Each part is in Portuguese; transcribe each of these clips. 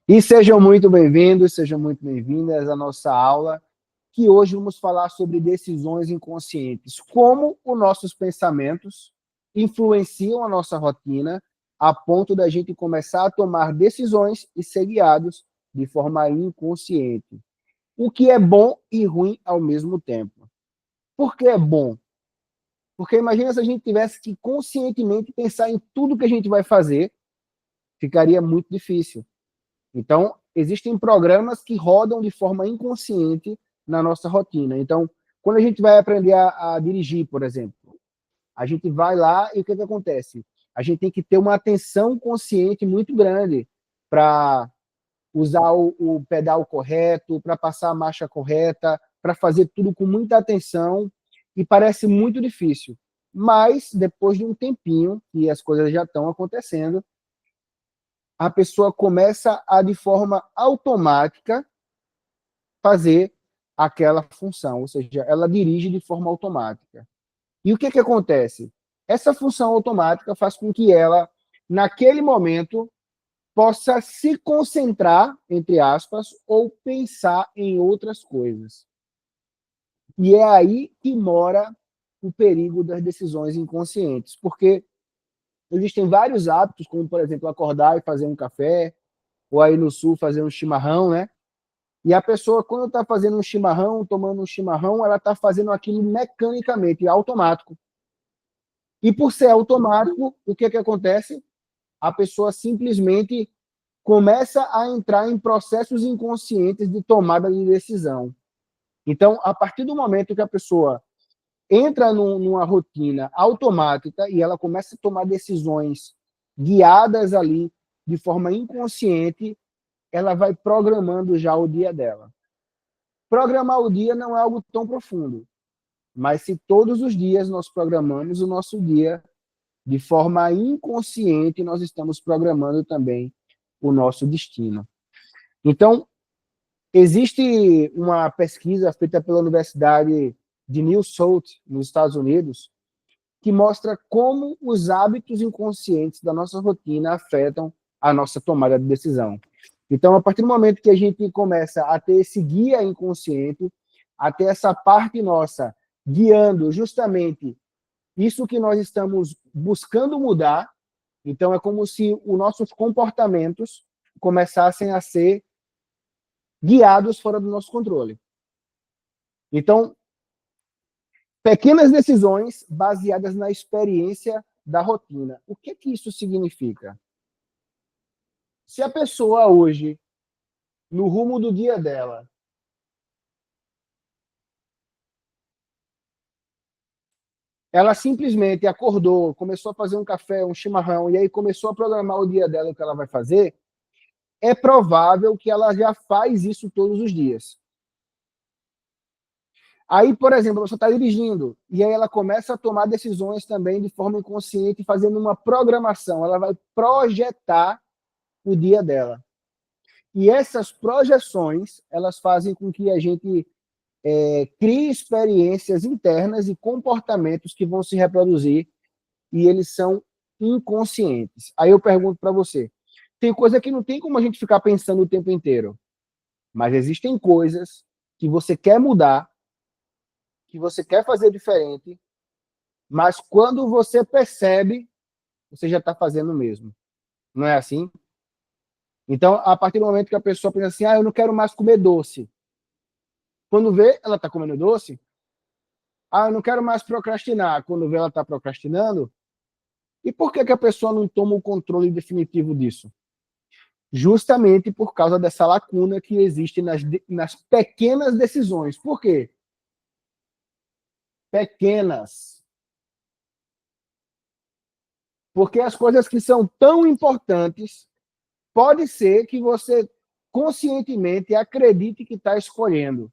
E sejam muito bem-vindos, sejam muito bem-vindas à nossa aula, que hoje vamos falar sobre decisões inconscientes. Como os nossos pensamentos influenciam a nossa rotina a ponto da gente começar a tomar decisões e ser guiados de forma inconsciente. O que é bom e ruim ao mesmo tempo. Por que é bom? Porque imagina se a gente tivesse que conscientemente pensar em tudo que a gente vai fazer, ficaria muito difícil. Então, existem programas que rodam de forma inconsciente na nossa rotina. Então, quando a gente vai aprender a dirigir, por exemplo, a gente vai lá e o que acontece? A gente tem que ter uma atenção consciente muito grande para usar o pedal correto, para passar a marcha correta, para fazer tudo com muita atenção, e parece muito difícil. Mas, depois de um tempinho, que as coisas já estão acontecendo, a pessoa começa a, de forma automática, fazer aquela função, ou seja, ela dirige de forma automática. E o que acontece? Essa função automática faz com que ela, naquele momento, possa se concentrar, entre aspas, ou pensar em outras coisas. E é aí que mora o perigo das decisões inconscientes, porque existem vários hábitos, como, por exemplo, acordar e fazer um café, ou aí no sul fazer um chimarrão, né? E a pessoa, quando está fazendo um chimarrão, tomando um chimarrão, ela está fazendo aquilo mecanicamente, automático. E por ser automático, o que acontece? A pessoa simplesmente começa a entrar em processos inconscientes de tomada de decisão. Então, a partir do momento que a pessoa entra numa rotina automática e ela começa a tomar decisões guiadas ali de forma inconsciente, ela vai programando já o dia dela. Programar o dia não é algo tão profundo, mas se todos os dias nós programamos o nosso dia de forma inconsciente, nós estamos programando também o nosso destino. Então, existe uma pesquisa feita pela Universidade de New South, nos Estados Unidos, que mostra como os hábitos inconscientes da nossa rotina afetam a nossa tomada de decisão. Então, a partir do momento que a gente começa a ter esse guia inconsciente, a ter essa parte nossa guiando justamente isso que nós estamos buscando mudar, então é como se os nossos comportamentos começassem a ser guiados fora do nosso controle. Então, pequenas decisões baseadas na experiência da rotina. O que isso significa? Se a pessoa hoje, no rumo do dia dela, ela simplesmente acordou, começou a fazer um café, um chimarrão, e aí começou a programar o dia dela, o que ela vai fazer, é provável que ela já faz isso todos os dias. Aí, por exemplo, você está dirigindo, e aí ela começa a tomar decisões também de forma inconsciente, fazendo uma programação. Ela vai projetar o dia dela. E essas projeções, elas fazem com que a gente crie experiências internas e comportamentos que vão se reproduzir, e eles são inconscientes. Aí eu pergunto para você, tem coisa que não tem como a gente ficar pensando o tempo inteiro, mas existem coisas que você quer mudar, que você quer fazer diferente, mas quando você percebe, você já está fazendo o mesmo. Não é assim? Então, a partir do momento que a pessoa pensa assim, eu não quero mais comer doce. Quando vê, ela está comendo doce. Eu não quero mais procrastinar. Quando vê, ela está procrastinando. E por que a pessoa não toma o controle definitivo disso? Justamente por causa dessa lacuna que existe nas pequenas decisões. Por quê? Pequenas. Porque as coisas que são tão importantes, pode ser que você conscientemente acredite que está escolhendo.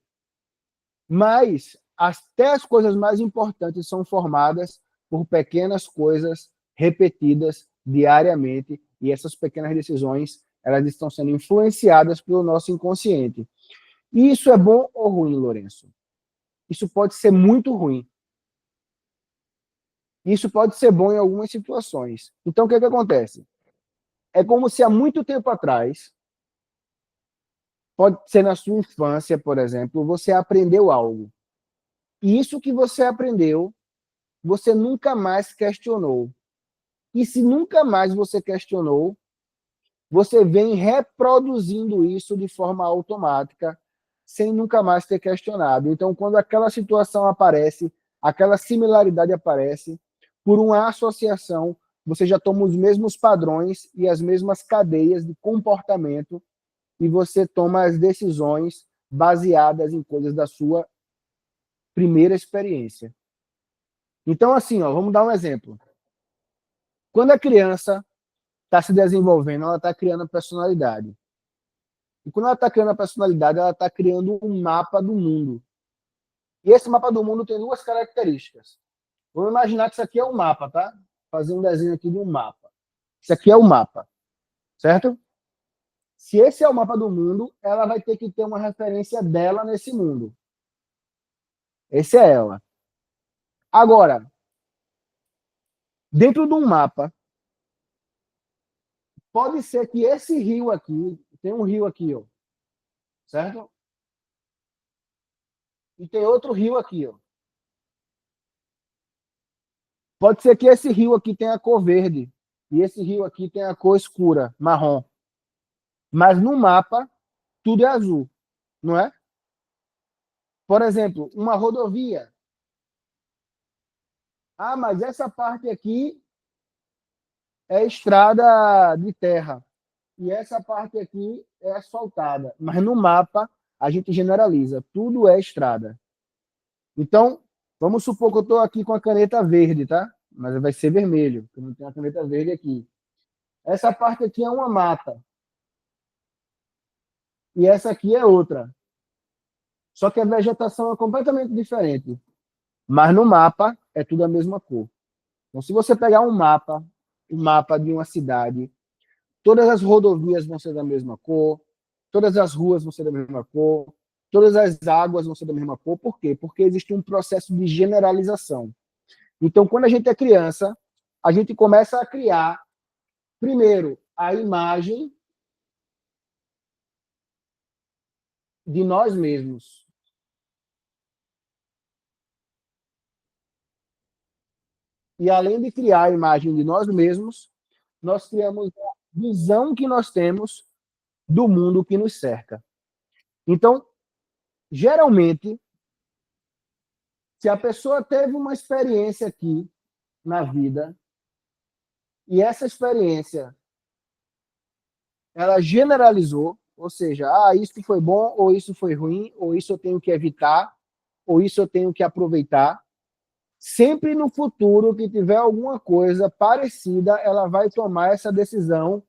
Mas até as coisas mais importantes são formadas por pequenas coisas repetidas diariamente, e essas pequenas decisões, elas estão sendo influenciadas pelo nosso inconsciente. E isso é bom ou ruim, Lourenço? Isso pode ser muito ruim. Isso pode ser bom em algumas situações. Então, o que acontece? É como se há muito tempo atrás, pode ser na sua infância, por exemplo, você aprendeu algo. E isso que você aprendeu, você nunca mais questionou. E se nunca mais você questionou, você vem reproduzindo isso de forma automática, sem nunca mais ter questionado. Então, quando aquela situação aparece, aquela similaridade aparece, por uma associação, você já toma os mesmos padrões e as mesmas cadeias de comportamento e você toma as decisões baseadas em coisas da sua primeira experiência. Então, assim, ó, vamos dar um exemplo. Quando a criança está se desenvolvendo, ela está criando personalidade. E quando ela está criando a personalidade, ela está criando um mapa do mundo. E esse mapa do mundo tem duas características. Vamos imaginar que isso aqui é um mapa, tá? Fazer um desenho aqui de um mapa. Isso aqui é o mapa, certo? Se esse é o mapa do mundo, ela vai ter que ter uma referência dela nesse mundo. Esse é ela. Agora, dentro de um mapa, pode ser que esse rio aqui, tem um rio aqui, ó, certo? E tem outro rio aqui, ó. Pode ser que esse rio aqui tenha cor verde e esse rio aqui tenha cor escura, marrom. Mas no mapa, tudo é azul, não é? Por exemplo, uma rodovia. Ah, mas essa parte aqui é estrada de terra e essa parte aqui é asfaltada. Mas no mapa, a gente generaliza, tudo é estrada. Então, vamos supor que eu estou aqui com a caneta verde, tá? Mas vai ser vermelho, porque não tem a caneta verde aqui. Essa parte aqui é uma mata. E essa aqui é outra. Só que a vegetação é completamente diferente. Mas no mapa é tudo a mesma cor. Então, se você pegar um mapa de uma cidade, todas as rodovias vão ser da mesma cor, todas as ruas vão ser da mesma cor, todas as águas vão ser da mesma cor. Por quê? Porque existe um processo de generalização. Então, quando a gente é criança, a gente começa a criar, primeiro, a imagem de nós mesmos. E além de criar a imagem de nós mesmos, nós criamos a visão que nós temos do mundo que nos cerca. Então, geralmente, se a pessoa teve uma experiência aqui na vida e essa experiência ela generalizou, ou seja, isso foi bom ou isso foi ruim, ou isso eu tenho que evitar, ou isso eu tenho que aproveitar. Sempre no futuro que tiver alguma coisa parecida, ela vai tomar essa decisão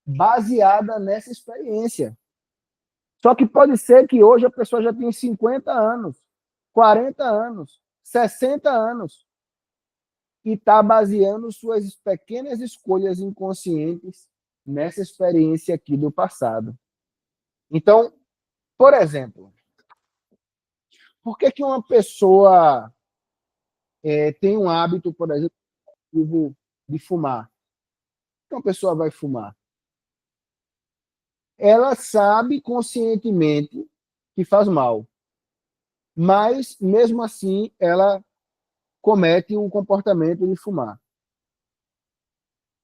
baseada nessa experiência. Só que pode ser que hoje a pessoa já tenha 50 anos, 40 anos, 60 anos e está baseando suas pequenas escolhas inconscientes nessa experiência aqui do passado. Então, por exemplo, por que uma pessoa tem um hábito, por exemplo, de fumar? Por que uma pessoa vai fumar? Ela sabe conscientemente que faz mal, mas mesmo assim ela comete o comportamento de fumar.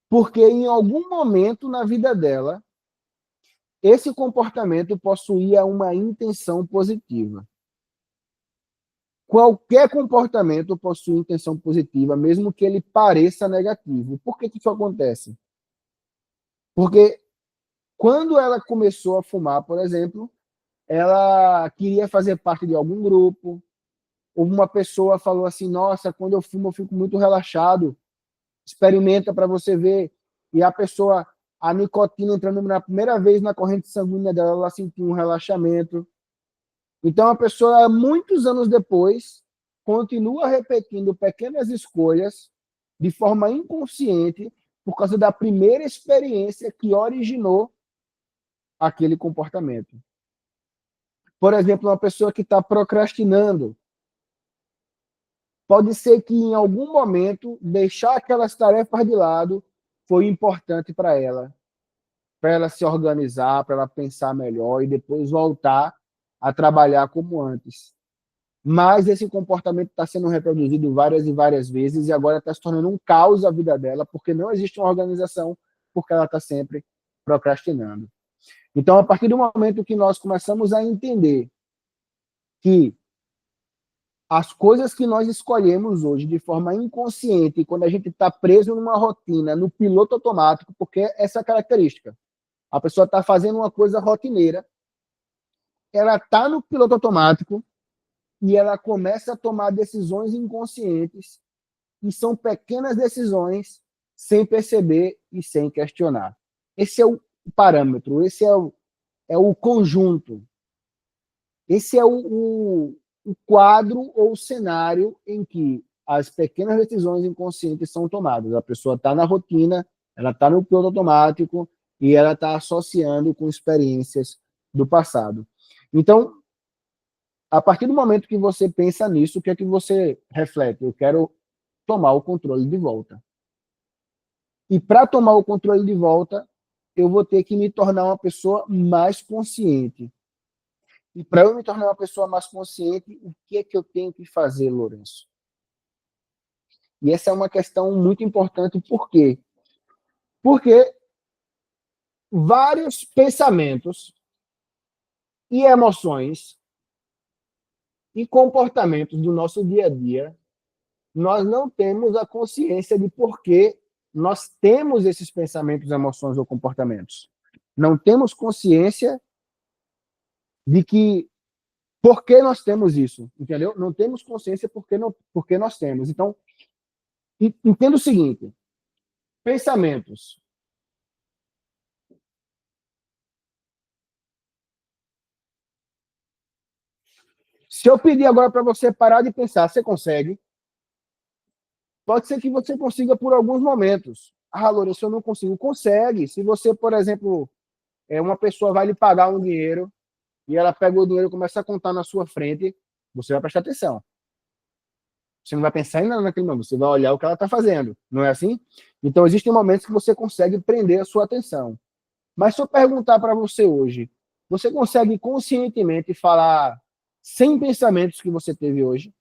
Porque em algum momento na vida dela, esse comportamento possuía uma intenção positiva. Qualquer comportamento possui intenção positiva, mesmo que ele pareça negativo. Por que isso acontece? Porque quando ela começou a fumar, por exemplo, ela queria fazer parte de algum grupo, ou uma pessoa falou assim, nossa, quando eu fumo eu fico muito relaxado, experimenta para você ver. E a pessoa, a nicotina entrando na primeira vez na corrente sanguínea dela, ela sentiu um relaxamento. Então a pessoa, muitos anos depois, continua repetindo pequenas escolhas de forma inconsciente por causa da primeira experiência que originou aquele comportamento. Por exemplo, uma pessoa que está procrastinando, pode ser que em algum momento deixar aquelas tarefas de lado foi importante para ela. para ela se organizar, para ela pensar melhor e depois voltar a trabalhar como antes. Mas esse comportamento está sendo reproduzido várias e várias vezes e agora está se tornando um caos a vida dela, porque não existe uma organização, porque ela está sempre procrastinando. Então, a partir do momento que nós começamos a entender que as coisas que nós escolhemos hoje de forma inconsciente, quando a gente está preso numa rotina, no piloto automático, porque essa é a característica. A pessoa está fazendo uma coisa rotineira, ela está no piloto automático e ela começa a tomar decisões inconscientes, e são pequenas decisões sem perceber e sem questionar. Esse é o parâmetro, esse é o conjunto. Esse é o quadro ou o cenário em que as pequenas decisões inconscientes são tomadas. A pessoa está na rotina, ela está no piloto automático e ela está associando com experiências do passado. Então, a partir do momento que você pensa nisso, o que é que você reflete? Eu quero tomar o controle de volta. E para tomar o controle de volta, eu vou ter que me tornar uma pessoa mais consciente. E para eu me tornar uma pessoa mais consciente, o que é que eu tenho que fazer, Lourenço? E essa é uma questão muito importante, por quê? Porque vários pensamentos e emoções e comportamentos do nosso dia a dia, nós não temos a consciência de por que nós temos esses pensamentos, emoções ou comportamentos. Não temos consciência de que por que nós temos isso, entendeu? Não temos consciência por que nós temos. Então, entenda o seguinte, pensamentos. Se eu pedir agora para você parar de pensar, você consegue? Pode ser que você consiga por alguns momentos. Ah, Lourenço, eu não consigo. Consegue. Se você, por exemplo, uma pessoa vai lhe pagar um dinheiro e ela pega o dinheiro e começa a contar na sua frente, você vai prestar atenção. Você não vai pensar em nada naquele momento, você vai olhar o que ela está fazendo. Não é assim? Então, existem momentos que você consegue prender a sua atenção. Mas se eu perguntar para você hoje, você consegue conscientemente falar 100 pensamentos que você teve hoje?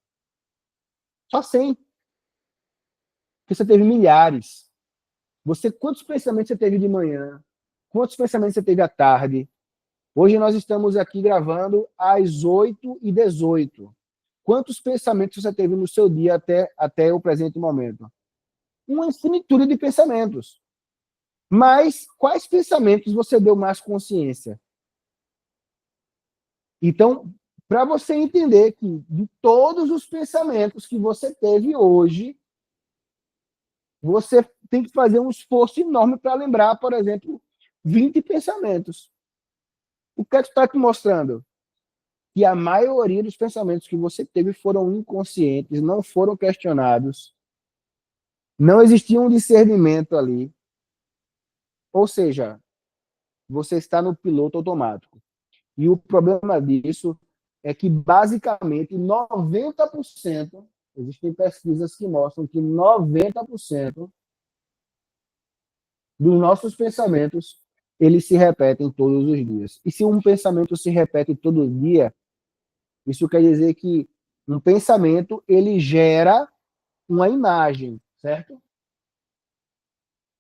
Só 100. Porque você teve milhares. Quantos pensamentos você teve de manhã? Quantos pensamentos você teve à tarde? Hoje nós estamos aqui gravando às 8h18. Quantos pensamentos você teve no seu dia até o presente momento? Uma infinitude de pensamentos. Mas quais pensamentos você deu mais consciência? Então, para você entender que de todos os pensamentos que você teve hoje, você tem que fazer um esforço enorme para lembrar, por exemplo, 20 pensamentos. O que é que está te mostrando? Que a maioria dos pensamentos que você teve foram inconscientes, não foram questionados, não existia um discernimento ali. Ou seja, você está no piloto automático. E o problema disso é que, basicamente, 90%, existem pesquisas que mostram que 90% dos nossos pensamentos, eles se repetem todos os dias. E se um pensamento se repete todo dia, isso quer dizer que um pensamento, ele gera uma imagem, certo?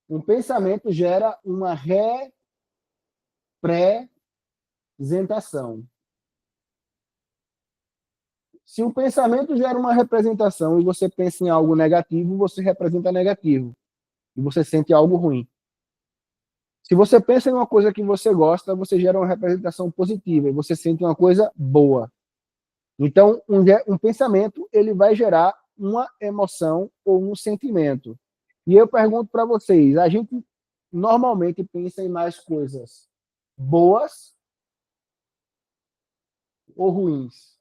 Um pensamento gera uma representação. Se um pensamento gera uma representação e você pensa em algo negativo, você representa negativo. E você sente algo ruim. Se você pensa em uma coisa que você gosta, você gera uma representação positiva e você sente uma coisa boa. Então, um pensamento, ele vai gerar uma emoção ou um sentimento. E eu pergunto para vocês, a gente normalmente pensa em mais coisas boas ou ruins?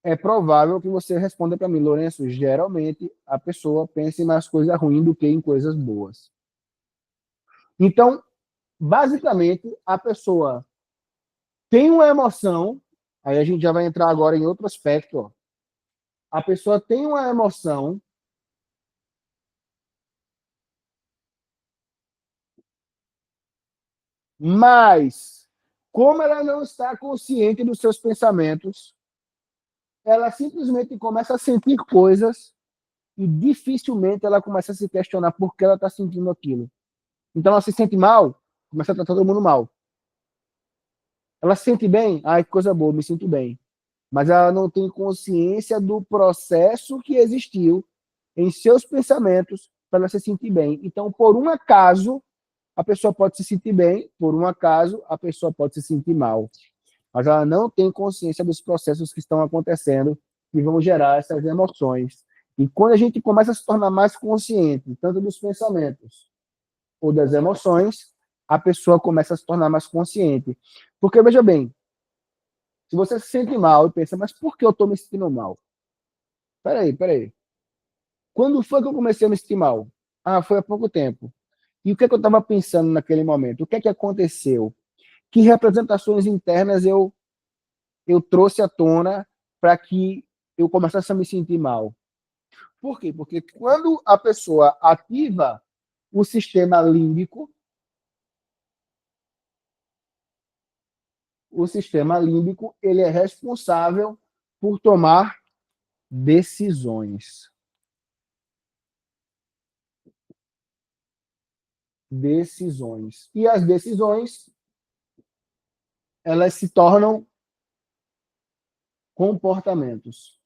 É provável que você responda para mim, Lourenço, geralmente a pessoa pensa em mais coisa ruim do que em coisas boas. Então, basicamente, a pessoa tem uma emoção, aí a gente já vai entrar agora em outro aspecto, ó. A pessoa tem uma emoção Mas, como ela não está consciente dos seus pensamentos, ela simplesmente começa a sentir coisas e dificilmente ela começa a se questionar por que ela está sentindo aquilo. Então ela se sente mal, começa a tratar todo mundo mal. Ela se sente bem, ai, que coisa boa, me sinto bem. Mas ela não tem consciência do processo que existiu em seus pensamentos para ela se sentir bem. Então, por um acaso, a pessoa pode se sentir bem, por um acaso, a pessoa pode se sentir mal. Mas ela não tem consciência dos processos que estão acontecendo que vão gerar essas emoções. E quando a gente começa a se tornar mais consciente, tanto dos pensamentos ou das emoções, a pessoa começa a se tornar mais consciente. Porque, veja bem, se você se sente mal e pensa, mas por que eu estou me sentindo mal? Peraí. Quando foi que eu comecei a me sentir mal? Ah, foi há pouco tempo. E o que, é que eu estava pensando naquele momento? O que é que aconteceu? Que representações internas eu trouxe à tona para que eu começasse a me sentir mal? Por quê? Porque quando a pessoa ativa o sistema límbico, ele é responsável por tomar decisões. Decisões. E as decisões, elas se tornam comportamentos.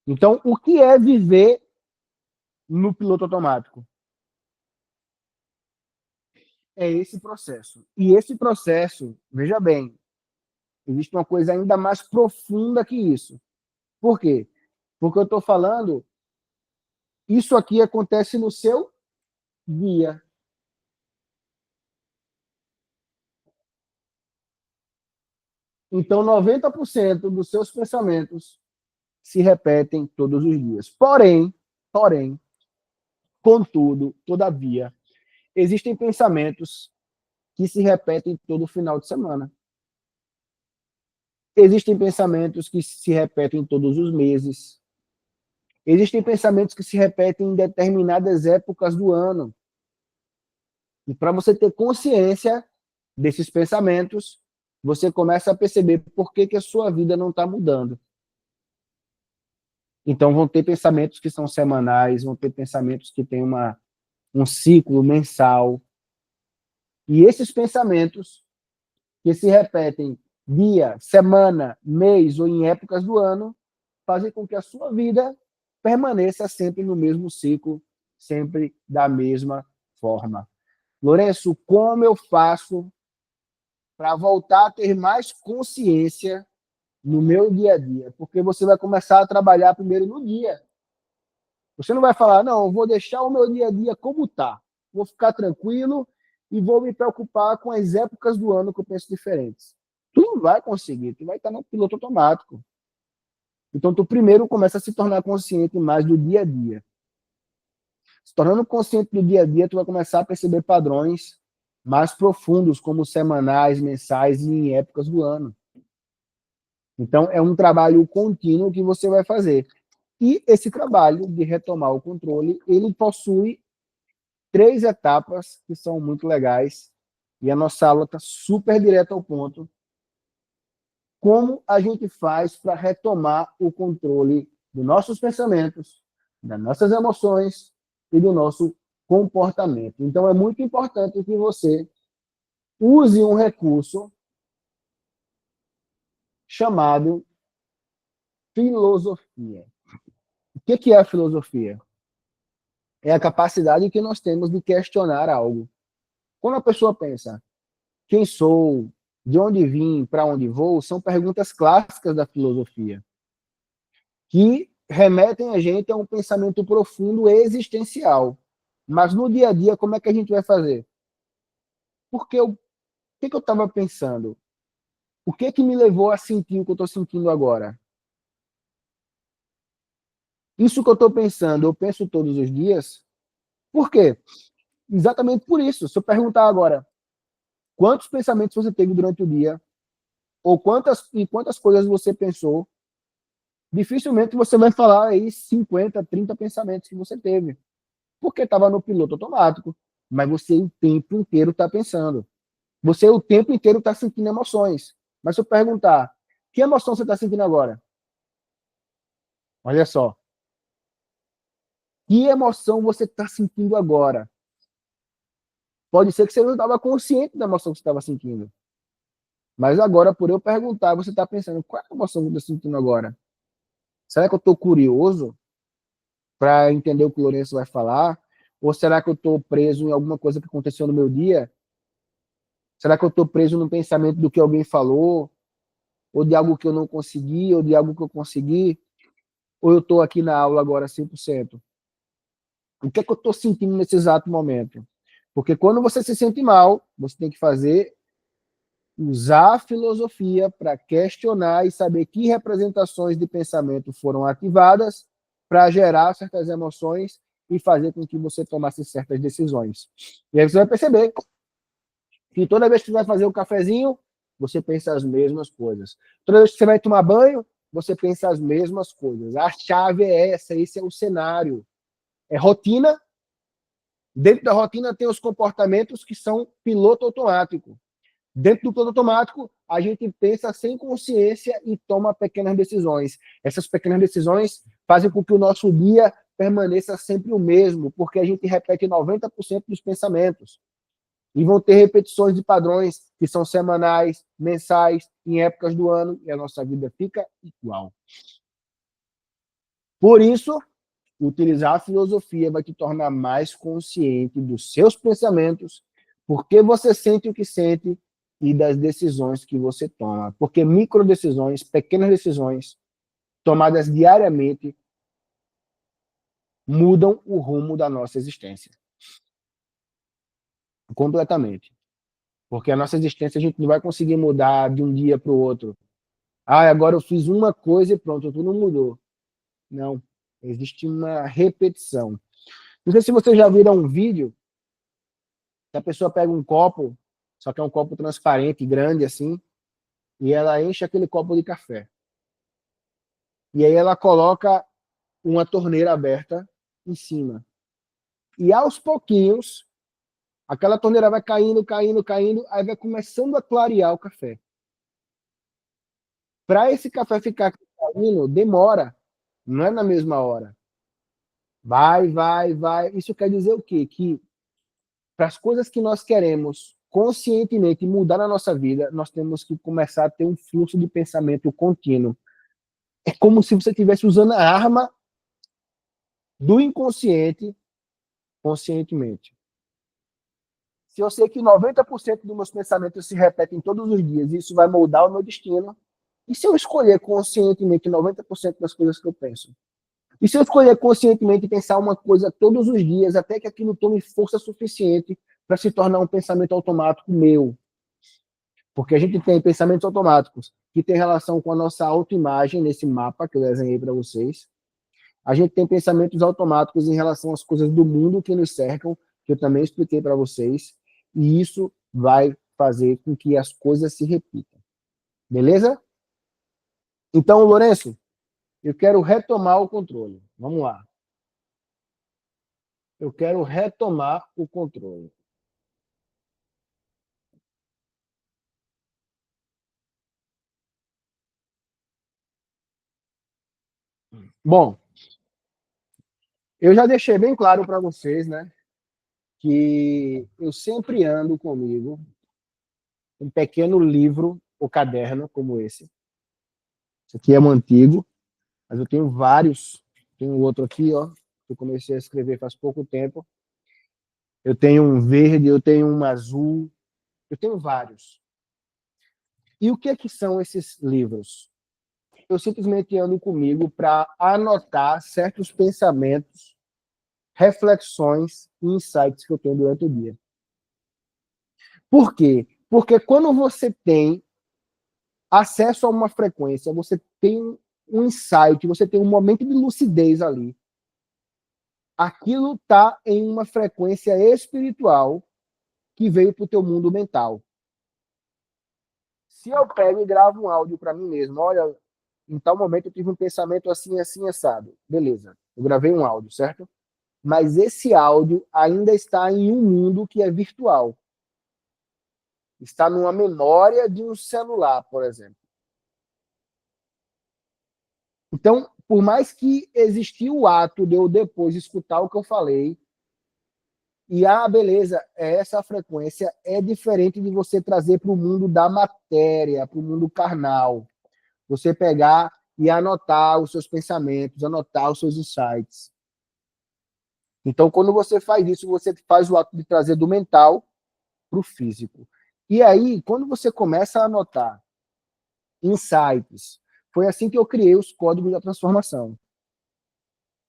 Então, o que é viver no piloto automático? É esse processo. E esse processo, veja bem, existe uma coisa ainda mais profunda que isso. Por quê? Porque eu estou falando, isso aqui acontece no seu dia. Então, 90% dos seus pensamentos se repetem todos os dias. Porém, contudo, todavia, existem pensamentos que se repetem todo final de semana. Existem pensamentos que se repetem todos os meses. Existem pensamentos que se repetem em determinadas épocas do ano. E para você ter consciência desses pensamentos, você começa a perceber por que a sua vida não está mudando. Então, vão ter pensamentos que são semanais, vão ter pensamentos que têm um ciclo mensal. E esses pensamentos que se repetem dia, semana, mês ou em épocas do ano, fazem com que a sua vida permaneça sempre no mesmo ciclo, sempre da mesma forma. Lourenço, como eu faço para voltar a ter mais consciência no meu dia a dia? Porque você vai começar a trabalhar primeiro no dia. Você não vai falar, não, eu vou deixar o meu dia a dia como está. Vou ficar tranquilo e vou me preocupar com as épocas do ano que eu penso diferentes. Tu não vai conseguir, tu vai estar no piloto automático. Então, tu primeiro começa a se tornar consciente mais do dia a dia. Se tornando consciente do dia a dia, tu vai começar a perceber padrões mais profundos, como semanais, mensais e em épocas do ano. Então, é um trabalho contínuo que você vai fazer. E esse trabalho de retomar o controle, ele possui 3 etapas que são muito legais. E a nossa aula está super direta ao ponto. Como a gente faz para retomar o controle dos nossos pensamentos, das nossas emoções e do nosso comportamento. Então, é muito importante que você use um recurso chamado filosofia. O que é a filosofia? É a capacidade que nós temos de questionar algo. Quando a pessoa pensa, quem sou, de onde vim, para onde vou, são perguntas clássicas da filosofia, que remetem a gente a um pensamento profundo e existencial. Mas no dia a dia, como é que a gente vai fazer? Porque o que eu estava pensando? O que me levou a sentir o que eu estou sentindo agora? Isso que eu estou pensando, eu penso todos os dias. Por quê? Exatamente por isso. Se eu perguntar agora, quantos pensamentos você teve durante o dia, ou quantas coisas você pensou, dificilmente você vai falar aí 50, 30 pensamentos que você teve, porque estava no piloto automático, mas você o tempo inteiro está pensando. Você o tempo inteiro está sentindo emoções. Mas se eu perguntar, que emoção você está sentindo agora? Olha só. Que emoção você está sentindo agora? Pode ser que você não estava consciente da emoção que você estava sentindo. Mas agora, por eu perguntar, você está pensando, qual é a emoção que eu estou sentindo agora? Será que eu estou curioso para entender o que o Lourenço vai falar? Ou será que eu estou preso em alguma coisa que aconteceu no meu dia? Será que eu estou preso no pensamento do que alguém falou? Ou de algo que eu não consegui? Ou de algo que eu consegui? Ou eu estou aqui na aula agora 100%? O que é que eu estou sentindo nesse exato momento? Porque quando você se sente mal, você tem que usar a filosofia para questionar e saber que representações de pensamento foram ativadas para gerar certas emoções e fazer com que você tomasse certas decisões. E aí você vai perceber que toda vez que você vai fazer o cafezinho, você pensa as mesmas coisas. Toda vez que você vai tomar banho, você pensa as mesmas coisas. A chave é essa, esse é o cenário. É rotina. Dentro da rotina tem os comportamentos que são piloto automático. Dentro do piloto automático, a gente pensa sem consciência e toma pequenas decisões. Essas pequenas decisões fazem com que o nosso dia permaneça sempre o mesmo, porque a gente repete 90% dos pensamentos. E vão ter repetições de padrões que são semanais, mensais, em épocas do ano, e a nossa vida fica igual. Por isso, utilizar a filosofia vai te tornar mais consciente dos seus pensamentos, por que você sente o que sente e das decisões que você toma. Porque microdecisões, pequenas decisões, tomadas diariamente, mudam o rumo da nossa existência. Completamente. Porque a nossa existência a gente não vai conseguir mudar de um dia para o outro. Ah, agora eu fiz uma coisa e pronto, tudo mudou. Não. Existe uma repetição. Não sei se vocês já viram um vídeo que a pessoa pega um copo, só que é um copo transparente, grande assim, e ela enche aquele copo de café. E aí ela coloca uma torneira aberta em cima. E aos pouquinhos, aquela torneira vai caindo, caindo, caindo, aí vai começando a clarear o café. Para esse café ficar caindo, demora, não é na mesma hora. Vai, vai, vai. Isso quer dizer o quê? Que para as coisas que nós queremos conscientemente mudar na nossa vida, nós temos que começar a ter um fluxo de pensamento contínuo. É como se você estivesse usando a arma do inconsciente conscientemente. Se eu sei que 90% dos meus pensamentos se repetem todos os dias e isso vai moldar o meu destino, e se eu escolher conscientemente 90% das coisas que eu penso? E se eu escolher conscientemente pensar uma coisa todos os dias, até que aquilo tome força suficiente para se tornar um pensamento automático meu? Porque a gente tem pensamentos automáticos que têm relação com a nossa autoimagem, nesse mapa que eu desenhei para vocês. A gente tem pensamentos automáticos em relação às coisas do mundo que nos cercam, que eu também expliquei para vocês. E isso vai fazer com que as coisas se repitam. Beleza? Então, Lourenço, eu quero retomar o controle. Vamos lá. Eu quero retomar o controle. Bom, eu já deixei bem claro para vocês, né, que eu sempre ando comigo um pequeno livro ou caderno como esse. Esse aqui é um antigo, mas eu tenho vários. Tenho outro aqui, ó, que eu comecei a escrever faz pouco tempo. Eu tenho um verde, eu tenho um azul, eu tenho vários. E o que é que são esses livros? Eu simplesmente ando comigo para anotar certos pensamentos, reflexões e insights que eu tenho durante o dia. Por quê? Porque quando você tem acesso a uma frequência, você tem um insight, você tem um momento de lucidez ali. Aquilo está em uma frequência espiritual que veio para o teu mundo mental. Se eu pego e gravo um áudio para mim mesmo, olha, em tal momento eu tive um pensamento assim, assim, assado. Beleza, eu gravei um áudio, certo? Mas esse áudio ainda está em um mundo que é virtual. Está numa memória de um celular, por exemplo. Então, por mais que existiu o ato de eu depois escutar o que eu falei, e beleza, essa frequência é diferente de você trazer para o mundo da matéria, para o mundo carnal. Você pegar e anotar os seus pensamentos, anotar os seus insights. Então, quando você faz isso, você faz o ato de trazer do mental para o físico. E aí, quando você começa a anotar insights, foi assim que eu criei os códigos da transformação.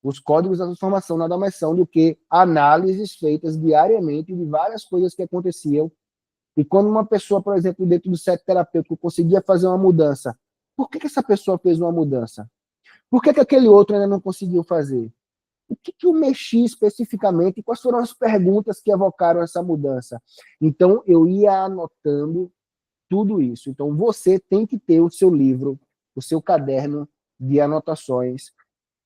Os códigos da transformação nada mais são do que análises feitas diariamente de várias coisas que aconteciam. E quando uma pessoa, por exemplo, dentro do set terapêutico, conseguia fazer uma mudança, por que essa pessoa fez uma mudança? Por que aquele outro ainda não conseguiu fazer? O que eu mexi especificamente? Quais foram as perguntas que evocaram essa mudança? Então, eu ia anotando tudo isso. Então, você tem que ter o seu livro, o seu caderno de anotações,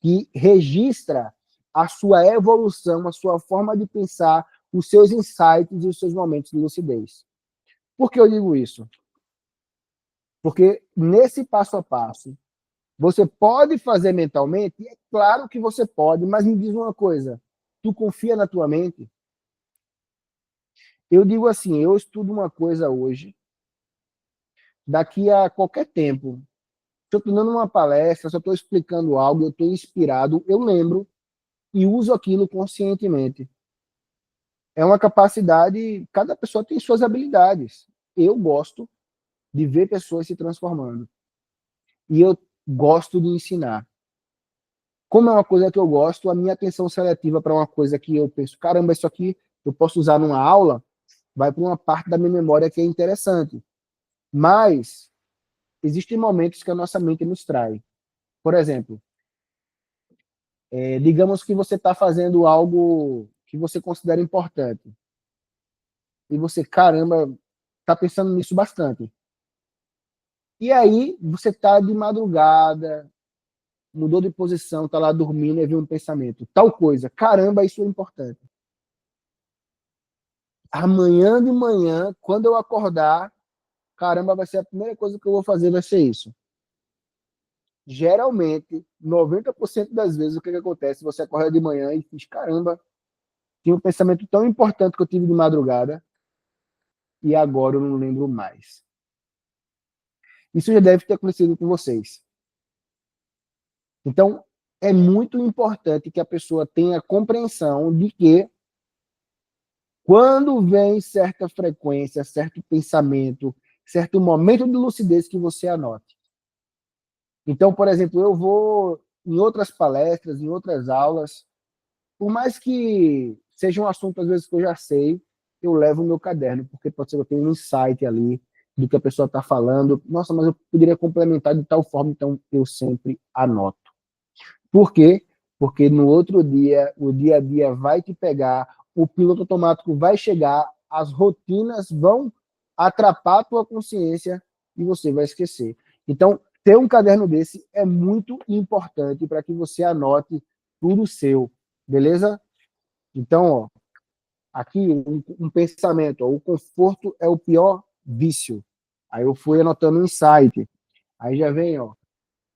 que registra a sua evolução, a sua forma de pensar, os seus insights e os seus momentos de lucidez. Por que eu digo isso? Porque nesse passo a passo, você pode fazer mentalmente? É claro que você pode, mas me diz uma coisa, tu confia na tua mente? Eu digo assim, eu estudo uma coisa hoje, daqui a qualquer tempo, se eu estou dando uma palestra, se eu estou explicando algo, eu estou inspirado, eu lembro e uso aquilo conscientemente. É uma capacidade, cada pessoa tem suas habilidades. Eu gosto de ver pessoas se transformando. E eu gosto de ensinar. Como é uma coisa que eu gosto, a minha atenção seletiva para uma coisa que eu penso, caramba, isso aqui eu posso usar numa aula, vai para uma parte da minha memória que é interessante. Mas existem momentos que a nossa mente nos trai. Por exemplo, digamos que você está fazendo algo que você considera importante. E você, caramba, está pensando nisso bastante. E aí, você está de madrugada, mudou de posição, está lá dormindo e viu um pensamento. Tal coisa. Caramba, isso é importante. Amanhã de manhã, quando eu acordar, caramba, vai ser a primeira coisa que eu vou fazer, vai ser isso. Geralmente, 90% das vezes, o que acontece? Você acorda de manhã e diz, caramba, tinha um pensamento tão importante que eu tive de madrugada e agora eu não lembro mais. Isso já deve ter acontecido com vocês. Então, é muito importante que a pessoa tenha compreensão de que quando vem certa frequência, certo pensamento, certo momento de lucidez que você anote. Então, por exemplo, eu vou em outras palestras, em outras aulas, por mais que seja um assunto às vezes que eu já sei, eu levo o meu caderno, porque pode ser que eu tenha um insight ali do que a pessoa está falando. Nossa, mas eu poderia complementar de tal forma, então eu sempre anoto. Por quê? Porque no outro dia, o dia a dia vai te pegar, o piloto automático vai chegar, as rotinas vão atrapar a tua consciência e você vai esquecer. Então, ter um caderno desse é muito importante para que você anote tudo seu, beleza? Então, ó, aqui um pensamento, ó, o conforto é o pior vício. Aí eu fui anotando um insight. Aí já vem, ó,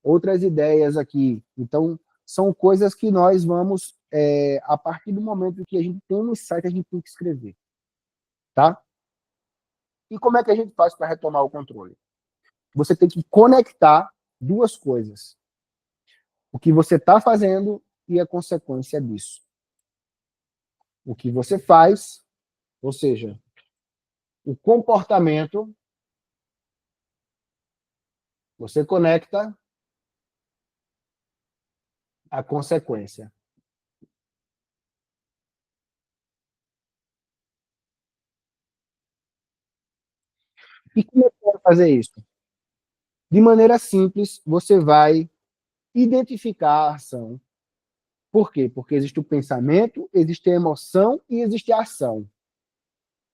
outras ideias aqui. Então, são coisas que nós vamos, a partir do momento que a gente tem um insight, a gente tem que escrever, tá? E como é que a gente faz para retomar o controle? Você tem que conectar duas coisas. O que você está fazendo e a consequência disso. O que você faz, ou seja, o comportamento, você conecta a consequência. E como é que vai fazer isso? De maneira simples, você vai identificar a ação. Por quê? Porque existe o pensamento, existe a emoção e existe a ação.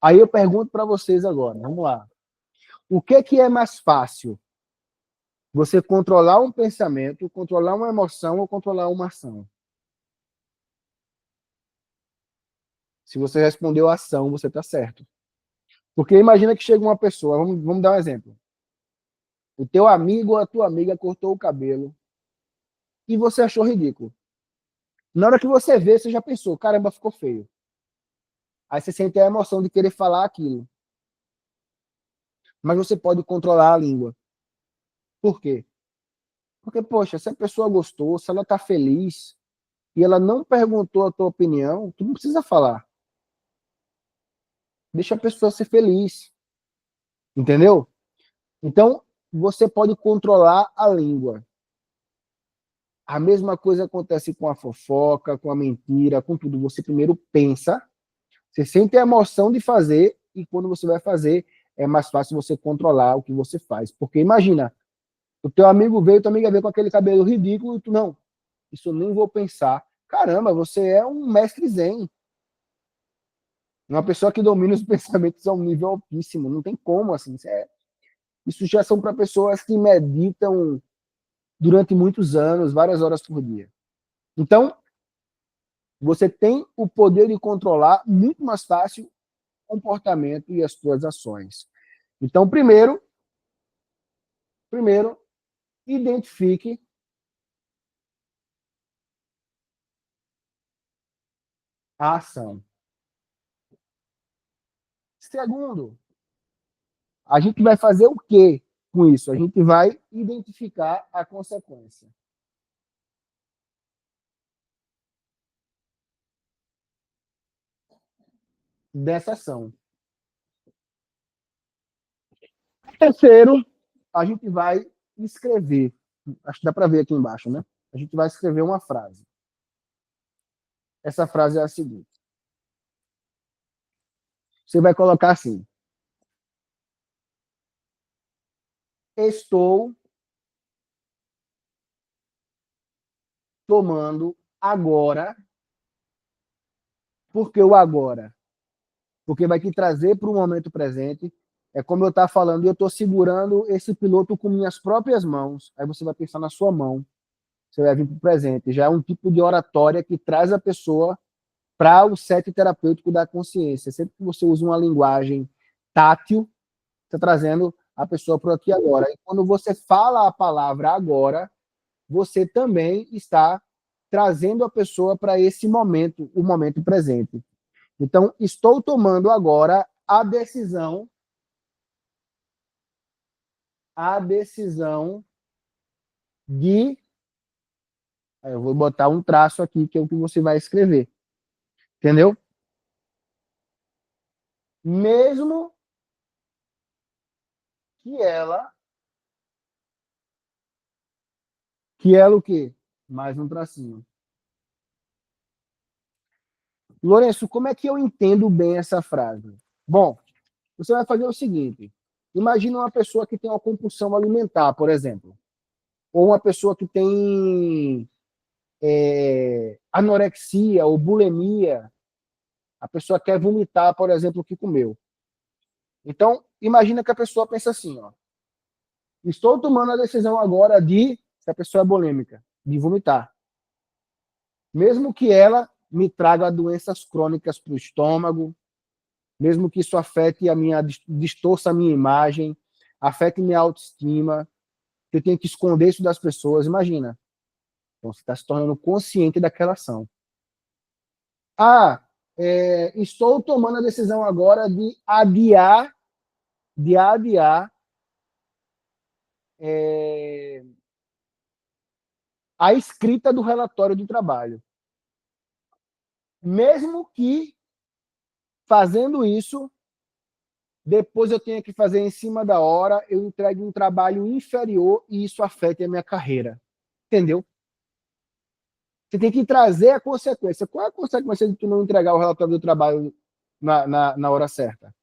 Aí eu pergunto para vocês agora, vamos lá. O que é mais fácil? Você controlar um pensamento, controlar uma emoção ou controlar uma ação? Se você respondeu ação, você está certo. Porque imagina que chega uma pessoa, vamos dar um exemplo. O teu amigo ou a tua amiga cortou o cabelo e você achou ridículo. Na hora que você vê, você já pensou, caramba, ficou feio. Aí você sente a emoção de querer falar aquilo. Mas você pode controlar a língua. Por quê? Porque, poxa, se a pessoa gostou, se ela está feliz e ela não perguntou a tua opinião, tu não precisa falar. Deixa a pessoa ser feliz. Entendeu? Então, você pode controlar a língua. A mesma coisa acontece com a fofoca, com a mentira, com tudo. Você primeiro pensa, você sente a emoção de fazer, e quando você vai fazer, é mais fácil você controlar o que você faz. Porque imagina, o teu amigo veio, tua amiga veio com aquele cabelo ridículo, e tu, não, isso eu nem vou pensar. Caramba, você é um mestre zen. Uma pessoa que domina os pensamentos a um nível altíssimo. Não tem como, assim. Isso já são para pessoas que meditam durante muitos anos, várias horas por dia. Então, você tem o poder de controlar muito mais fácil o comportamento e as suas ações. Então, primeiro, identifique a ação. Segundo, a gente vai fazer o quê com isso? A gente vai identificar a consequência dessa ação. Terceiro, a gente vai escrever. Acho que dá para ver aqui embaixo, né? A gente vai escrever uma frase. Essa frase é a seguinte. Você vai colocar assim: estou tomando agora. Por que o agora? Porque vai te trazer para o momento presente. É como eu estava falando, eu estou segurando esse piloto com minhas próprias mãos. Aí você vai pensar na sua mão. Você vai vir para o presente. Já é um tipo de oratória que traz a pessoa para o set terapêutico da consciência. Sempre que você usa uma linguagem tátil, está trazendo a pessoa para o aqui e agora. E quando você fala a palavra agora, você também está trazendo a pessoa para esse momento, o momento presente. Então, estou tomando agora a decisão de, eu vou botar um traço aqui que é o que você vai escrever, entendeu? Mesmo que ela o quê? Mais um tracinho. Lourenço, como é que eu entendo bem essa frase? Bom, você vai fazer o seguinte: imagina uma pessoa que tem uma compulsão alimentar, por exemplo, ou uma pessoa que tem anorexia ou bulimia, a pessoa quer vomitar, por exemplo, o que comeu. Então, imagina que a pessoa pensa assim, ó, estou tomando a decisão agora de, se a pessoa é bulímica, de vomitar. Mesmo que ela me traga doenças crônicas para o estômago, mesmo que isso afete distorça a minha imagem, afete minha autoestima, eu tenho que esconder isso das pessoas, imagina. Então, você está se tornando consciente daquela ação. Ah, estou tomando a decisão agora de adiar a escrita do relatório de trabalho. Mesmo que, fazendo isso, depois eu tenha que fazer em cima da hora, eu entregue um trabalho inferior e isso afete a minha carreira. Entendeu? Você tem que trazer a consequência. Qual é a consequência de tu não entregar o relatório do trabalho na hora certa?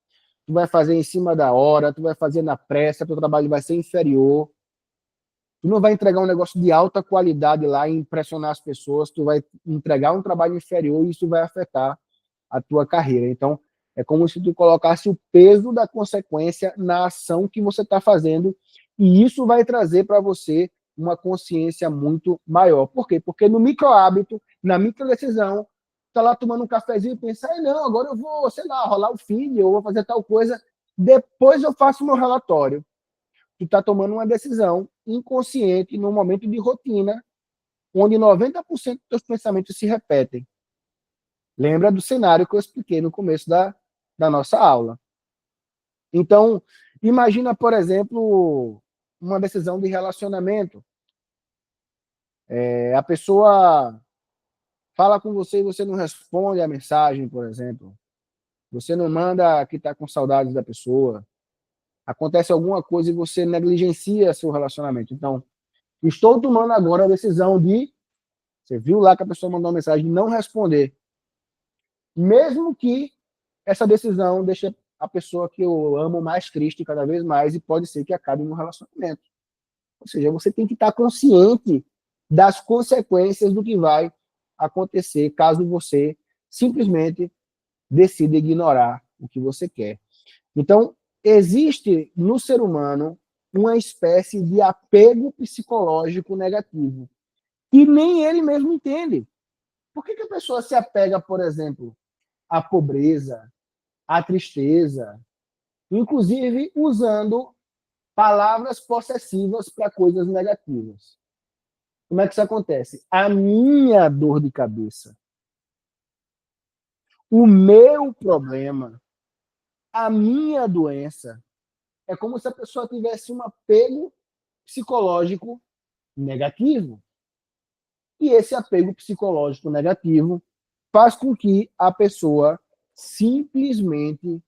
Tu vai fazer em cima da hora, tu vai fazer na pressa, teu trabalho vai ser inferior. Tu não vai entregar um negócio de alta qualidade lá e impressionar as pessoas, tu vai entregar um trabalho inferior e isso vai afetar a tua carreira. Então, é como se tu colocasse o peso da consequência na ação que você está fazendo E isso vai trazer para você uma consciência muito maior. Por quê? Porque no micro hábito, na micro decisão, tá lá tomando um cafezinho e pensa, não, agora eu vou, sei lá, rolar o feed, ou vou fazer tal coisa, depois eu faço o meu relatório. Tu está tomando uma decisão inconsciente num momento de rotina, onde 90% dos teus pensamentos se repetem. Lembra do cenário que eu expliquei no começo da nossa aula. Então, imagina, por exemplo, uma decisão de relacionamento. A pessoa fala com você e você não responde a mensagem, por exemplo. Você não manda que está com saudades da pessoa. Acontece alguma coisa e você negligencia seu relacionamento. Então, estou tomando agora a decisão de... Você viu lá que a pessoa mandou uma mensagem de não responder. Mesmo que essa decisão deixe a pessoa que eu amo mais triste cada vez mais e pode ser que acabe no relacionamento. Ou seja, você tem que estar consciente das consequências do que vai acontecer caso você simplesmente decida ignorar o que você quer. Então, existe no ser humano uma espécie de apego psicológico negativo, que nem ele mesmo entende. Por que a pessoa se apega, por exemplo, à pobreza, à tristeza, inclusive usando palavras possessivas para coisas negativas? Como é que isso acontece? A minha dor de cabeça, o meu problema, a minha doença, é como se a pessoa tivesse um apego psicológico negativo. E esse apego psicológico negativo faz com que a pessoa simplesmente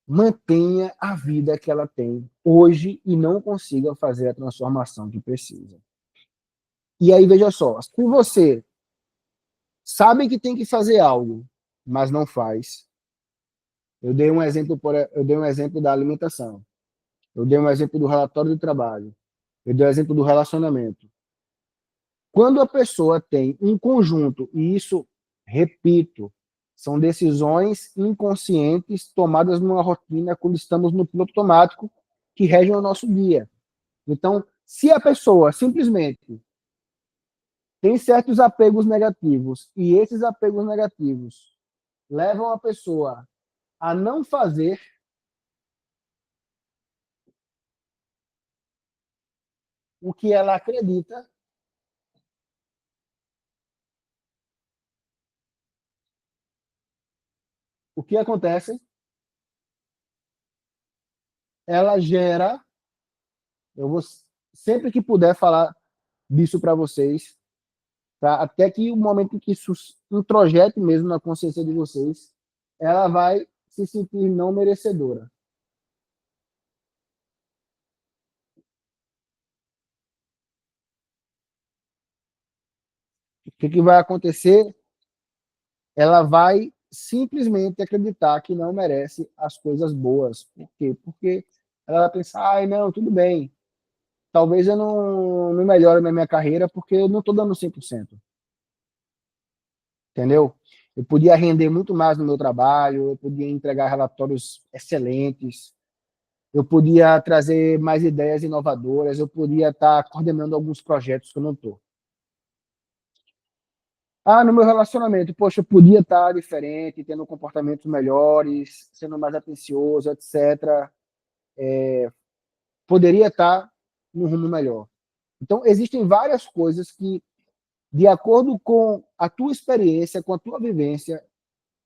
mantenha a vida que ela tem hoje e não consiga fazer a transformação que precisa. E aí, veja só, se você sabe que tem que fazer algo, mas não faz. Eu dei um exemplo da alimentação. Eu dei um exemplo do relatório do trabalho. Eu dei um exemplo do relacionamento. Quando a pessoa tem um conjunto, e isso, repito, são decisões inconscientes tomadas numa rotina quando estamos no piloto automático que regem o nosso dia. Então, se a pessoa simplesmente tem certos apegos negativos e esses apegos negativos levam a pessoa a não fazer o que ela acredita, o que acontece? Ela gera, eu vou sempre que puder falar disso para vocês, tá? Até que o momento que isso introjete mesmo na consciência de vocês, ela vai se sentir não merecedora. O que vai acontecer? Ela vai simplesmente acreditar que não merece as coisas boas. Por quê? Porque ela vai pensar, ai, não, tudo bem. Talvez eu não melhore na minha carreira porque eu não estou dando 100%. Entendeu? Eu podia render muito mais no meu trabalho, eu podia entregar relatórios excelentes, eu podia trazer mais ideias inovadoras, eu podia estar coordenando alguns projetos que eu não estou. No meu relacionamento, poxa, eu podia estar diferente, tendo comportamentos melhores, sendo mais atencioso, etc. Poderia estar num rumo melhor. Então, existem várias coisas que, de acordo com a tua experiência, com a tua vivência,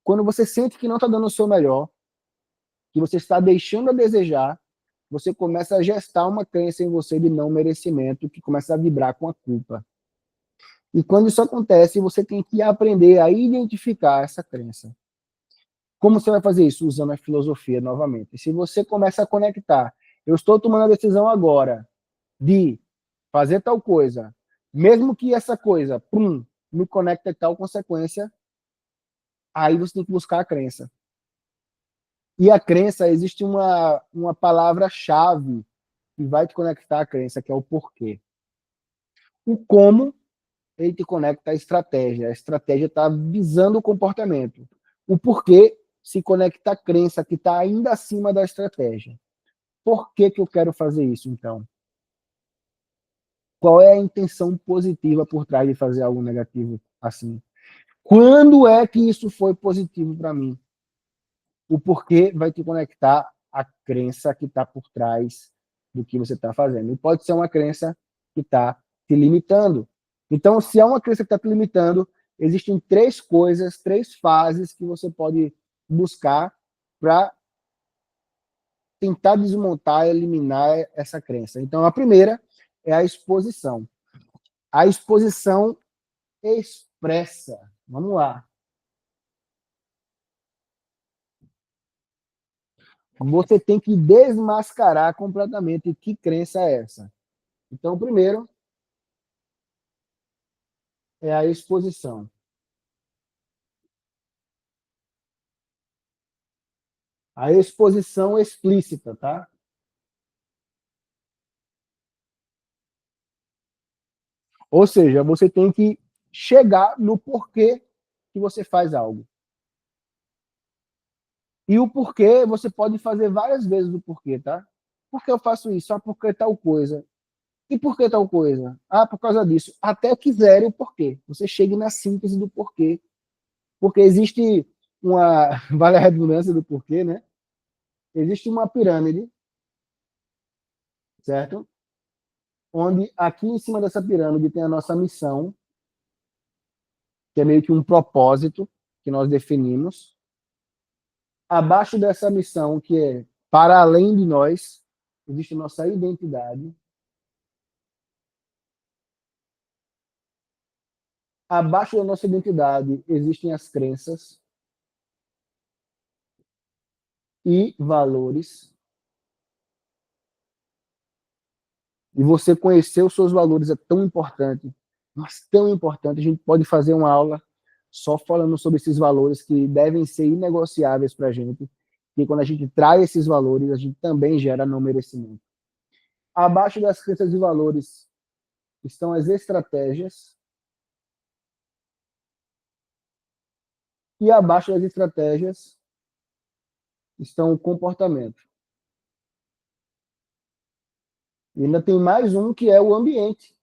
quando você sente que não está dando o seu melhor, que você está deixando a desejar, você começa a gestar uma crença em você de não merecimento, que começa a vibrar com a culpa. E quando isso acontece, você tem que aprender a identificar essa crença. Como você vai fazer isso? Usando a filosofia novamente. Se você começa a conectar, eu estou tomando a decisão agora de fazer tal coisa, mesmo que essa coisa, me conecte a tal consequência, aí você tem que buscar a crença. E a crença, existe uma palavra-chave que vai te conectar à crença, que é o porquê. O como, ele te conecta à estratégia. A estratégia está visando o comportamento. O porquê se conecta à crença, que está ainda acima da estratégia. Por que que eu quero fazer isso, então? Qual é a intenção positiva por trás de fazer algo negativo assim? Quando é que isso foi positivo para mim? O porquê vai te conectar à crença que está por trás do que você está fazendo. E pode ser uma crença que está te limitando. Então, se é uma crença que está te limitando, existem três coisas, três fases que você pode buscar para tentar desmontar, eliminar essa crença. Então, a primeira é a exposição. A exposição expressa. Vamos lá. Você tem que desmascarar completamente que crença é essa. Então, primeiro é a exposição. A exposição explícita, tá? Ou seja, você tem que chegar no porquê que você faz algo. E o porquê, você pode fazer várias vezes o porquê, tá? Por que eu faço isso? Ah, porque tal coisa. E por que tal coisa? Ah, por causa disso. Até que zere o porquê. Você chegue na síntese do porquê. Porque existe uma, vale a redundância do porquê, né? Existe uma pirâmide, certo? Onde aqui em cima dessa pirâmide tem a nossa missão, que é meio que um propósito que nós definimos. Abaixo dessa missão, que é para além de nós, existe nossa identidade. Abaixo da nossa identidade existem as crenças e valores. E você conhecer os seus valores é tão importante, mas tão importante. A gente pode fazer uma aula só falando sobre esses valores que devem ser inegociáveis para a gente. E quando a gente traz esses valores, a gente também gera não merecimento. Abaixo das crenças e valores estão as estratégias, e abaixo das estratégias estão o comportamento. E ainda tem mais um que é o ambiente.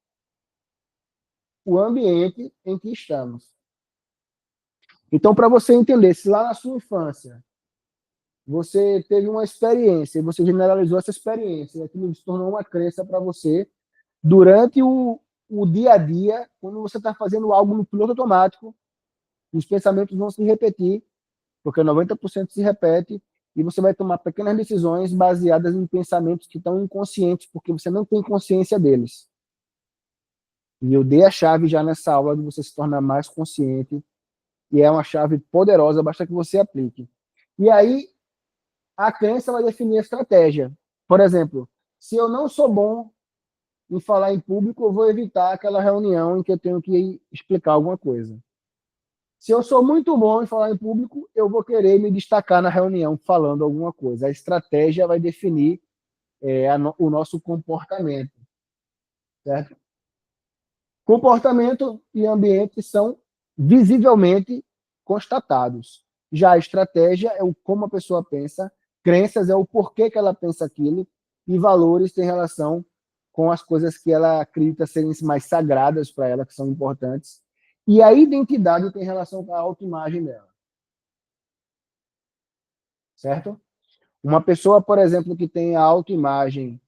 O ambiente em que estamos. Então, para você entender, se lá na sua infância você teve uma experiência, e você generalizou essa experiência, e aquilo se tornou uma crença para você, durante o dia a dia, quando você está fazendo algo no piloto automático, os pensamentos vão se repetir, porque 90% se repete, e você vai tomar pequenas decisões baseadas em pensamentos que estão inconscientes, porque você não tem consciência deles. E eu dei a chave já nessa aula de você se tornar mais consciente, e é uma chave poderosa, basta que você aplique. E aí, a crença vai definir a estratégia. Por exemplo, se eu não sou bom em falar em público, eu vou evitar aquela reunião em que eu tenho que explicar alguma coisa. Se eu sou muito bom em falar em público, eu vou querer me destacar na reunião falando alguma coisa. A estratégia vai definir o nosso comportamento, certo? Comportamento e ambiente são visivelmente constatados. Já a estratégia é o como a pessoa pensa, crenças é o porquê que ela pensa aquilo, e valores têm relação com as coisas que ela acredita serem mais sagradas para ela, que são importantes. E a identidade tem relação com a autoimagem dela, certo? Uma pessoa, por exemplo, que tem a autoimagem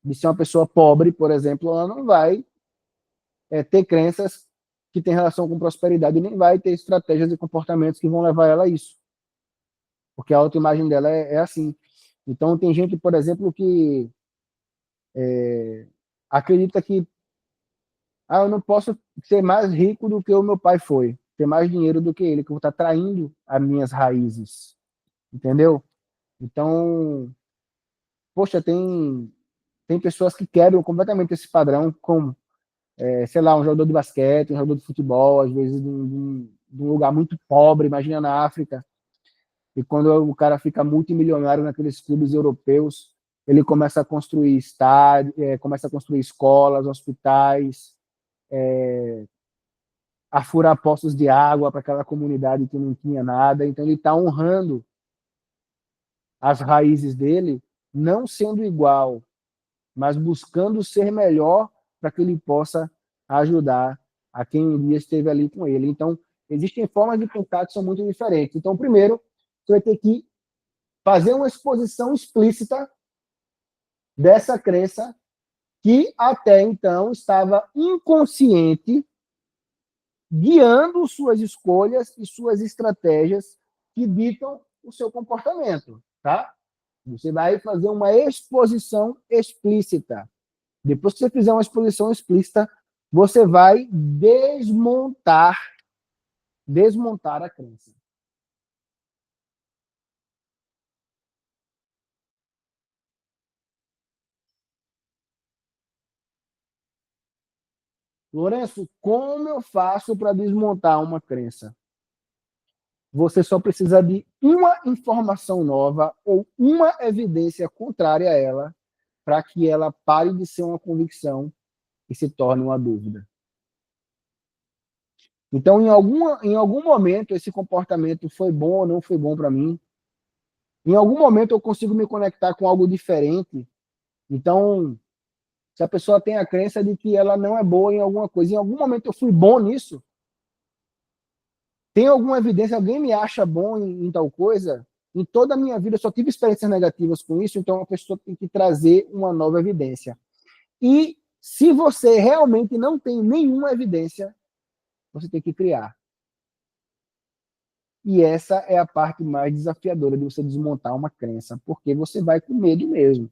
de ser uma pessoa pobre, por exemplo, ela não vai ter crenças que têm relação com prosperidade, e nem vai ter estratégias e comportamentos que vão levar ela a isso. Porque a autoimagem dela é assim. Então, tem gente, por exemplo, que acredita que eu não posso ser mais rico do que o meu pai foi, ter mais dinheiro do que ele, que eu vou estar traindo as minhas raízes. Entendeu? Então, poxa, tem pessoas que quebram completamente esse padrão, como, sei lá, um jogador de basquete, um jogador de futebol, às vezes de um lugar muito pobre, imagina na África. E quando o cara fica multimilionário naqueles clubes europeus, ele começa a construir estádios, começa a construir escolas, hospitais, a furar poços de água para aquela comunidade que não tinha nada. Então ele está honrando as raízes dele, não sendo igual, mas buscando ser melhor para que ele possa ajudar a quem um dia esteve ali com ele. Então, existem formas de pensar que são muito diferentes. Então, primeiro, você vai ter que fazer uma exposição explícita dessa crença que até então estava inconsciente, guiando suas escolhas e suas estratégias que ditam o seu comportamento, tá? Você vai fazer uma exposição explícita. Depois que você fizer uma exposição explícita, você vai desmontar a crença. Lourenço, como eu faço para desmontar uma crença? Você só precisa de uma informação nova ou uma evidência contrária a ela para que ela pare de ser uma convicção e se torne uma dúvida. Então, em algum momento, esse comportamento foi bom ou não foi bom para mim. Em algum momento, eu consigo me conectar com algo diferente. Então, se a pessoa tem a crença de que ela não é boa em alguma coisa, em algum momento eu fui bom nisso, tem alguma evidência, alguém me acha bom em tal coisa, em toda a minha vida eu só tive experiências negativas com isso, então a pessoa tem que trazer uma nova evidência. E se você realmente não tem nenhuma evidência, você tem que criar. E essa é a parte mais desafiadora de você desmontar uma crença, porque você vai com medo mesmo.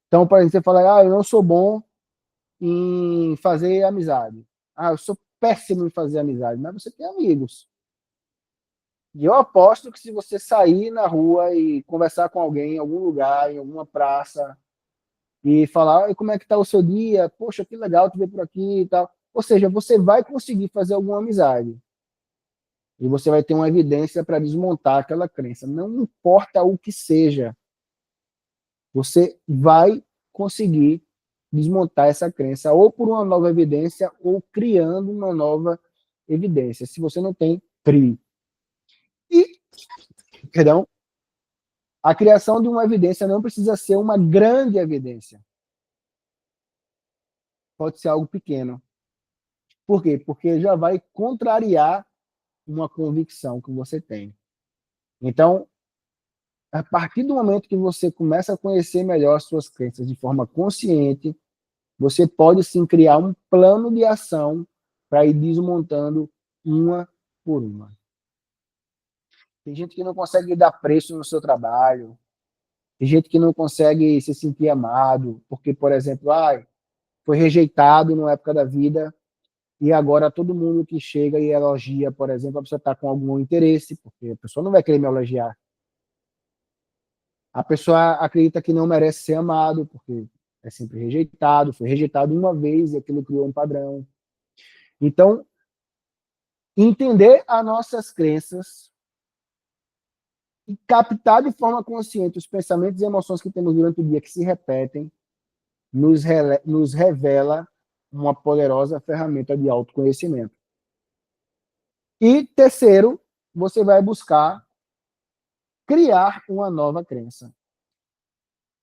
Então, por exemplo, você fala, eu não sou bom em fazer amizade. Eu sou péssimo em fazer amizade, mas você tem amigos. E eu aposto que se você sair na rua e conversar com alguém em algum lugar, em alguma praça, e falar, como é que tá o seu dia? Poxa, que legal te ver por aqui e tal. Ou seja, você vai conseguir fazer alguma amizade. E você vai ter uma evidência para desmontar aquela crença. Não importa o que seja, você vai conseguir desmontar essa crença, ou por uma nova evidência, ou criando uma nova evidência. Se você não tem, crie. E, perdão, a criação de uma evidência não precisa ser uma grande evidência. Pode ser algo pequeno. Por quê? Porque já vai contrariar uma convicção que você tem. Então, a partir do momento que você começa a conhecer melhor as suas crenças de forma consciente, você pode sim criar um plano de ação para ir desmontando uma por uma. Tem gente que não consegue dar preço no seu trabalho, tem gente que não consegue se sentir amado, porque, por exemplo, foi rejeitado numa época da vida e agora todo mundo que chega e elogia, por exemplo, a pessoa está com algum interesse, porque a pessoa não vai querer me elogiar. A pessoa acredita que não merece ser amado, porque é sempre rejeitado, foi rejeitado uma vez e aquilo criou um padrão. Então, entender as nossas crenças e captar de forma consciente os pensamentos e emoções que temos durante o dia que se repetem, nos revela uma poderosa ferramenta de autoconhecimento. E terceiro, você vai buscar criar uma nova crença.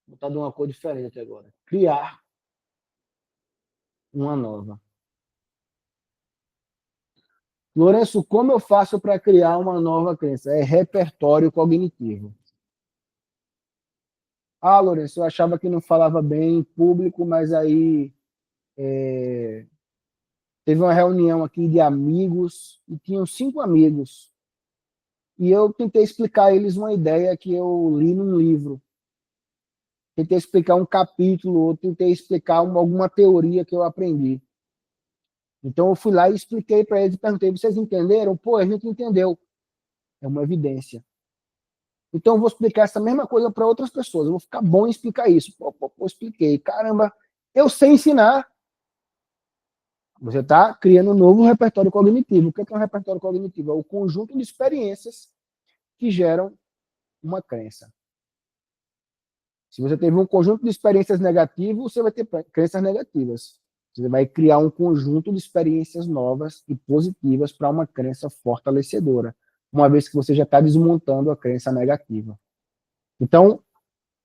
Vou botar de uma cor diferente agora. Criar uma nova. Lourenço, como eu faço para criar uma nova crença? É repertório cognitivo. Lourenço, eu achava que não falava bem em público, mas aí teve uma reunião aqui de amigos, e tinham 5 amigos. E eu tentei explicar a eles uma ideia que eu li num livro. Tentei explicar um capítulo, ou tentei explicar alguma teoria que eu aprendi. Então eu fui lá e expliquei para eles e perguntei, vocês entenderam? Pô, a gente entendeu. É uma evidência. Então eu vou explicar essa mesma coisa para outras pessoas. Eu vou ficar bom em explicar isso. Expliquei. Caramba, eu sei ensinar. Você está criando um novo repertório cognitivo. O que é um repertório cognitivo? É o conjunto de experiências que geram uma crença. Se você teve um conjunto de experiências negativas, você vai ter crenças negativas. Você vai criar um conjunto de experiências novas e positivas para uma crença fortalecedora, uma vez que você já está desmontando a crença negativa. Então,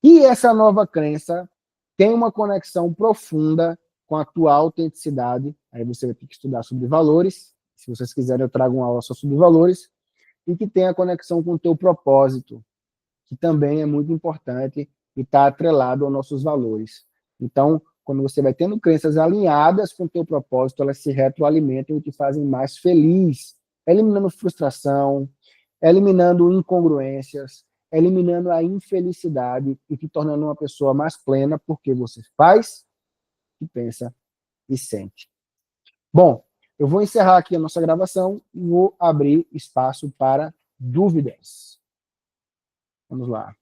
e essa nova crença tem uma conexão profunda com a tua autenticidade. Aí você vai ter que estudar sobre valores. Se vocês quiserem, eu trago uma aula só sobre valores. E que tem a conexão com o teu propósito, que também é muito importante e está atrelado aos nossos valores. Então, quando você vai tendo crenças alinhadas com o teu propósito, elas se retroalimentam e te fazem mais feliz, eliminando frustração, eliminando incongruências, eliminando a infelicidade e te tornando uma pessoa mais plena, porque você faz, e pensa e sente. Bom, eu vou encerrar aqui a nossa gravação e vou abrir espaço para dúvidas. Vamos lá.